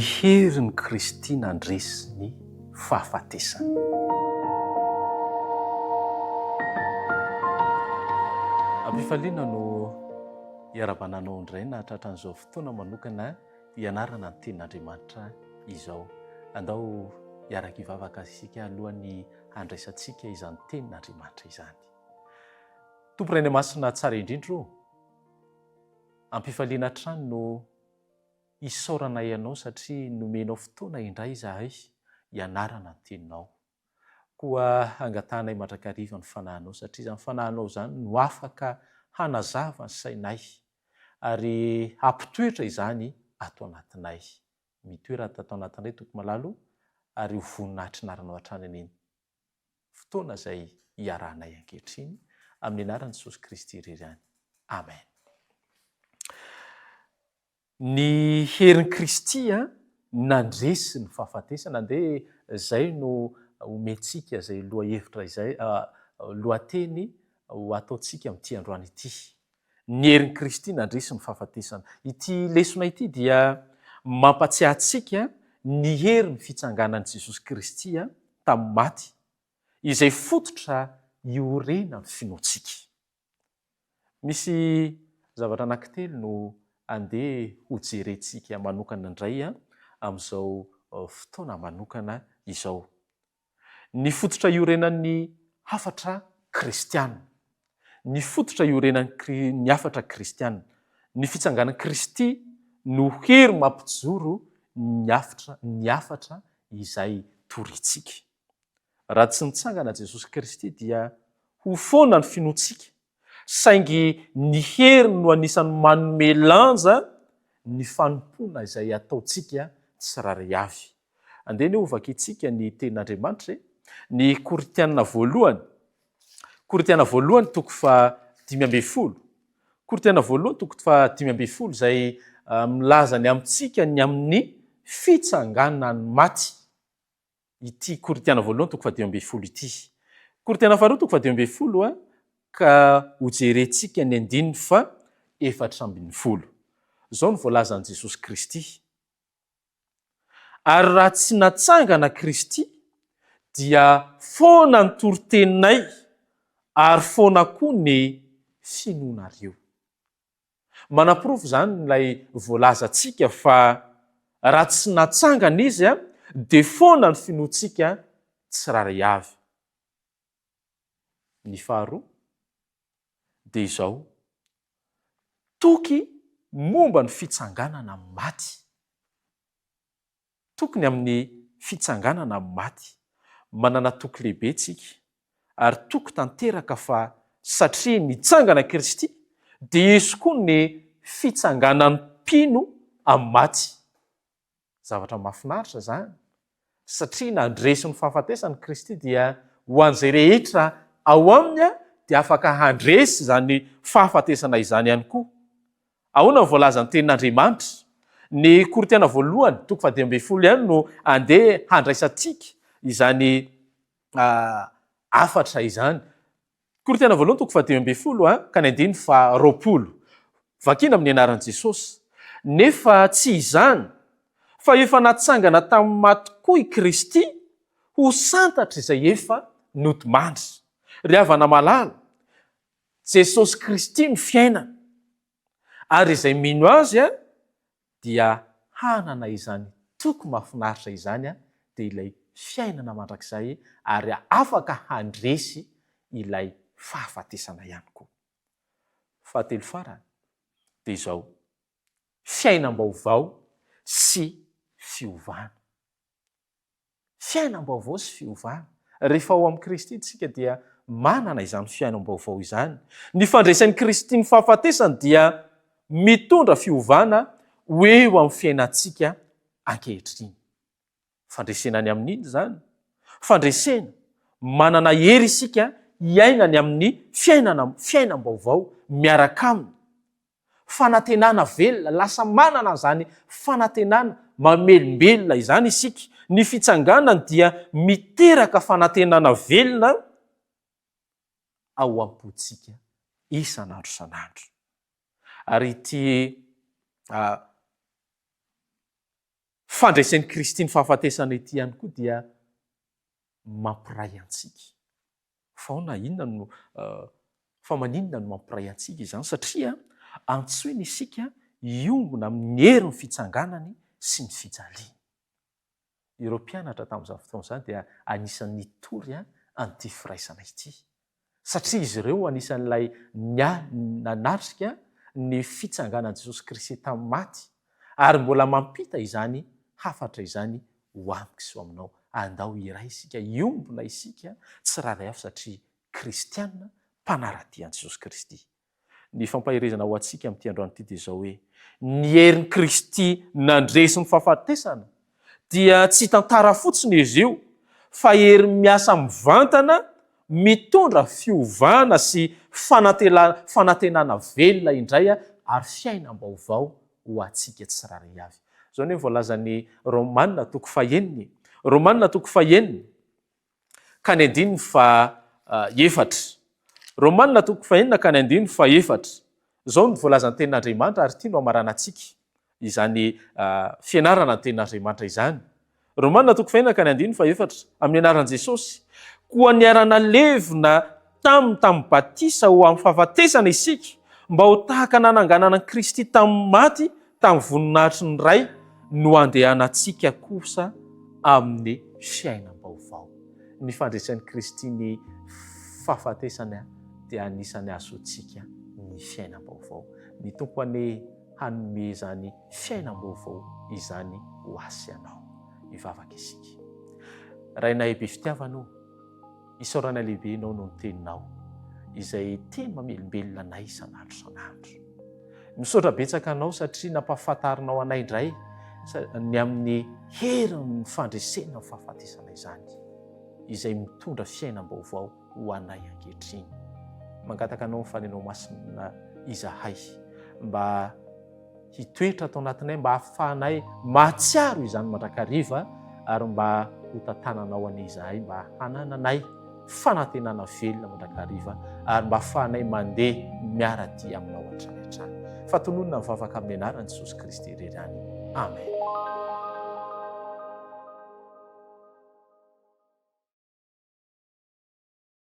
herin'ny Kristy nandresy ny fahafatesana. Ampifaliana no iarabananao indray nahatratra an'izao fotoana manokana ianarana ny tenin'Andriamanitra izao. Andao iaraka ivavaka isika alohan'ny handraisantsika izany tenin'Andriamanitra izany. Tompo Ray Masina tsara indrindro, ampifaliana trano no isaorana ianao satria nomenao fotoana indray izahay ianarana ny teninao. Koa angatanay mandrakariva ny fanahinao satria izany fanahinao izany no afaka hanazava ny sainay ary ampitoetra izany ato anatinay. Mitoerana tato anatinay toko malalo ary ho voninahitry naranao hatrany any fotoana izay iarahanay ankehitriny amin'ny anaran'i Jesosy Kristy irery ihany. Amen. Ny herin'i Kristy nandresy ny fahafatesana, dia izay no omentsika izay lohahevitra izay lohateny ho ataontsika amin'ity androany ity. Ny herin'i Kristy nandresy ny fahafatesana. Ity lesona ity dia mampatsiahy antsika ny herin'ny fitsanganan'i Jesosy Kristy tamin'ny maty, izay fototra iorenan'ny finoantsika. Misy zavatra anankitelo no andeha ho jerentsika manokana indray amin'izao fotoana manokana izao. Ny fototra iorenan'ny hafatra kristianina, ny fototra iorenan'ny hafatra kristianina, ny fitsanganan'i Kristy no hery mampijoro ny hafatra izay torintsika. Raha tsy nitsangana Jesosy Kristy dia ho foana ny finoantsika, saingy ny hery no anisan'ny manome lanja ny fanompoana izay ataontsika tsiraray avy. Andeha ny hovakintsika ny tenin'Andriamanitra, ny Korinthiana voalohany, Korinthiana voalohany toko fa 5:10, Korinthiana voalohany toko fa 5:10 izay milaza ny amintsika ny amin'ny fitsanganan'ny maty. Ity Korinthiana voalohany toko fa 5:10 ity. Korinthiana faharoa toko fa 5:10 ka hojerentsika ny 4:40. Izao no voalazan'i Jesosy Kristy. Ary raha tsy natsangana Kristy dia foana ny toriteninay ary foana koa ny finoanareo. Manaporofo izany ilay voalazantsika fa raha tsy natsangana izy dia foana ny finoantsika tsiraray avy. Ny faharoa dia izao, toky momba ny fitsanganana amin'ny maty. Tokony amin'ny fitsanganana amin'ny maty. Manana toky lehibe tsika ary toky tanteraka fa satria nitsangana Kristy dia izy koa ny fitsanganan'ny mpino amin'ny maty. Zavatra mahafinaritra izany satria nandresy ny fahafatesany Kristy dia ho an'izay rehetra ao aminy dia afaka handresy izany fahafatesana izany ihany koa. Ahoana ny voalazan'ny tenin'Andriamanitra? Ny Korinthiana voalohany toko fa 5:10 ihany no andeha handraisantsika izany afatra izany. Korinthiana voalohany toko fa 5:10 ka ny 20. Vakiana amin'ny anaran'i Jesosy. Nefa tsy izany, fa efa natsangana tamin'ny maty koa i Kristy ho santatra izay efa notimandry. Ry havana malala, Jesosy Kristy ny fiainana, ary izay mino azy dia hanana izany toky mahafinaritra izany dia ilay fiainana mandrakizay ary afaka handresy ilay fahafatesana ihany koa. Fahatelo farany dia izao, fiainam-baovao sy fiovana. Fiainam-baovao sy fiovana. Rehefa ao amin'ny Kristy tsika dia manana izany fiainam-baovao izany. Ny fandresan'i Kristy ny fahafatesany dia mitondra fiovana ho eo amin'ny fiainantsika ankehitriny. Fandresenany amin'iny izany? Fandresena manana hery isika hiainany amin'ny fiainam-baovao miaraka aminy. Fanantenana velona, lasa manana izany fanantenana mamelombelona izany isika. Ny fitsanganany dia miteraka fanantenana velona ao am-pontsika isan'andro isan'andro. Ary ity fandraisan'i Kristy ny fahafatesana ity ihany koa dia mampiray antsika. Fa maninona no mampiray antsika izany satria antsoina isika iombona amin'ny herin'ny fitsanganany sy ny fijaliana. Ireo mpianatra tamin'izany fotoana izany dia anisan'ny nitory an'ity firaisana ity. Satria izy ireo anisan'ilay nanatrika ny fitsanganan'i Jesosy Kristy tamin'ny maty ary mbola mampita izany hafatra izany ho amiko sy ho aminao. Andao iray isika, iombona isika tsiraray avy satria kristianina mpanaratian'i Jesosy Kristy. Ny fampahirizana ho antsika amin'ity androany ity dia izao hoe ny herin'i Kristy nandresy ny fahafatesana dia tsy tantara fotsiny izy io fa hery miasa mivantana mitondra fiovana sy fanantenana velona indray ary fiainam-baovao ho antsika tsiraray avy. Zao ny voalazan'ny Romanina toko faheniny. Romanina toko faheniny ka ny andininy fa efatra. Romanina toko fahenina ka ny andininy fa efatra. Zao ny voalazan'ny tenin'Andriamanitra ary tia no hamarana antsika izany fianarana ny tenin'Andriamanitra izany. Romanina toko fahenina ka ny andininy fa efatra amin'ny anaran'i Jesosy. Koa niarana levina tamin'ny batisa ho amin'ny fahafatesana isika mba ho tahaka nananganana Kristy tamin'ny maty tamin'ny voninahitry ny ray no andehanantsika kosa amin'ny fiainam-baovao. Ny fandresan'i Kristy ny fahafatesana dia anisany azotsika ny fiainam-baovao. Ny tompony hanome izany fiainam-baovao izany ho asy ianao. Hivavaka isika. Rainay be fitiavanao, isaorana lehibe ianao no ny teninao izay teny mamelombelona anay isan'andro isan'andro. Misaotra betsaka anao satria nampahafantarinao anay indray ny amin'ny herin'ny fandresena ny fahafatesana izany izay mitondra fiainam-baovao ho anay ankehitriny. Mangataka anao ny fanenao masina izahay mba hitoetra atao anatinay, mba hahafahanay mahatsiaro izany mandrakariva ary mba ho tantananao anay izahay, mba hanananay fanantenana velona mandrakariva ary mba hahafahanay mandeha miara-dia aminao hatrany hatrany. Fatononona mivavaka amin'ny anaran'i Jesosy Kristy irery ihany. Amen.